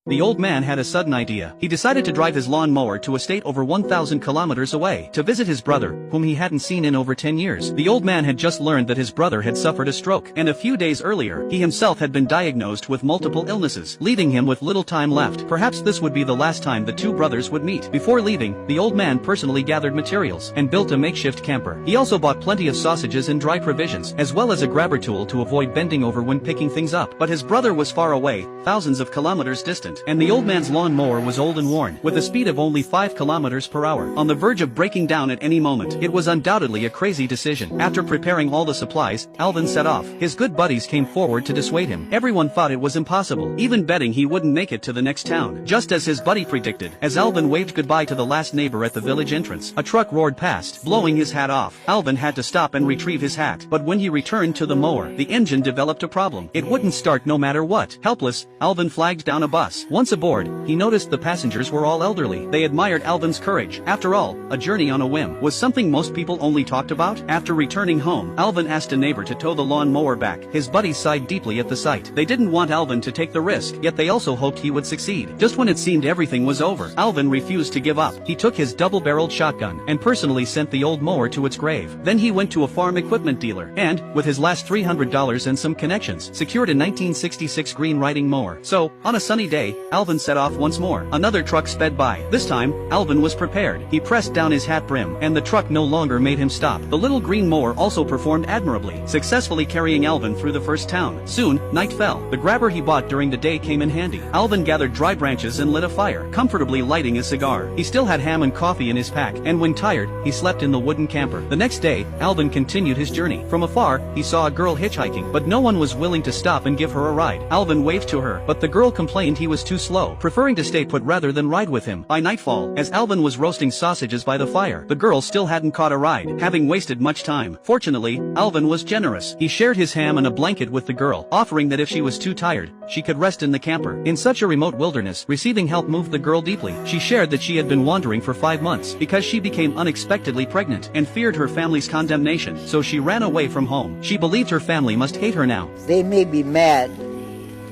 The old man had a sudden idea. He decided to drive his lawn mower to a state over 1,000 kilometers away to visit his brother, whom he hadn't seen in over 10 years. The old man had just learned that his brother had suffered a stroke, and a few days earlier, he himself had been diagnosed with multiple illnesses, leaving him with little time left. Perhaps this would be the last time the two brothers would meet. Before leaving, the old man personally gathered materials and built a makeshift camper. He also bought plenty of sausages and dry provisions, as well as a grabber tool to avoid bending over when picking things up. But his brother was far away, thousands of kilometers distant, and the old man's lawn mower was old and worn, with a speed of only 5 kilometers per hour, on the verge of breaking down at any moment. It was undoubtedly a crazy decision. After preparing all the supplies, Alvin set off. His good buddies came forward to dissuade him. Everyone thought it was impossible, even betting he wouldn't make it to the next town. Just as his buddy predicted, as Alvin waved goodbye to the last neighbor at the village entrance, a truck roared past, blowing his hat off. Alvin had to stop and retrieve his hat, but when he returned to the mower, the engine developed a problem. It wouldn't start no matter what. Helpless, Alvin flagged down a bus. Once aboard, he noticed the passengers were all elderly. They admired Alvin's courage. After all, a journey on a whim was something most people only talked about. After returning home, Alvin asked a neighbor to tow the lawn mower back. His buddies sighed deeply at the sight. They didn't want Alvin to take the risk, yet they also hoped he would succeed. Just when it seemed everything was over, Alvin refused to give up. He took his double-barreled shotgun and personally sent the old mower to its grave. Then he went to a farm equipment dealer and, with his last $300 and some connections, secured a 1966 green riding mower. So, on a sunny day, Alvin set off once more. Another truck sped by. This time, Alvin was prepared. He pressed down his hat brim, and the truck no longer made him stop. The little green mower also performed admirably, successfully carrying Alvin through the first town. Soon, night fell. The grabber he bought during the day came in handy. Alvin gathered dry branches and lit a fire, comfortably lighting a cigar. He still had ham and coffee in his pack, and when tired, he slept in the wooden camper. The next day, Alvin continued his journey. From afar, he saw a girl hitchhiking, but no one was willing to stop and give her a ride. Alvin waved to her, but the girl complained he was too slow, preferring to stay put rather than ride with him. By nightfall, as Alvin was roasting sausages by the fire, the girl still hadn't caught a ride, having wasted much time. Fortunately, Alvin was generous. He shared his ham and a blanket with the girl, offering that if she was too tired, she could rest in the camper. In such a remote wilderness, receiving help moved the girl deeply. She shared that she had been wandering for 5 months because she became unexpectedly pregnant and feared her family's condemnation, so she ran away from home. She believed her family must hate her now. They may be mad.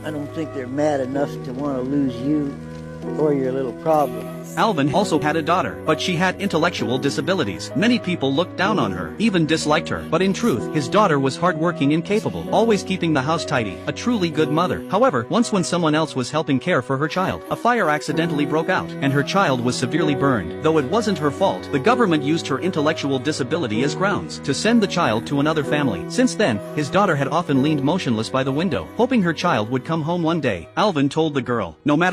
I don't think they're mad enough to want to lose you or your little problem. Alvin also had a daughter, but she had intellectual disabilities. Many people looked down on her, even disliked her. But in truth, his daughter was hardworking and capable, always keeping the house tidy, a truly good mother. However, once when someone else was helping care for her child, a fire accidentally broke out, and her child was severely burned. Though it wasn't her fault, the government used her intellectual disability as grounds to send the child to another family. Since then, his daughter had often leaned motionless by the window, hoping her child would come home one day. Alvin told the girl, no matter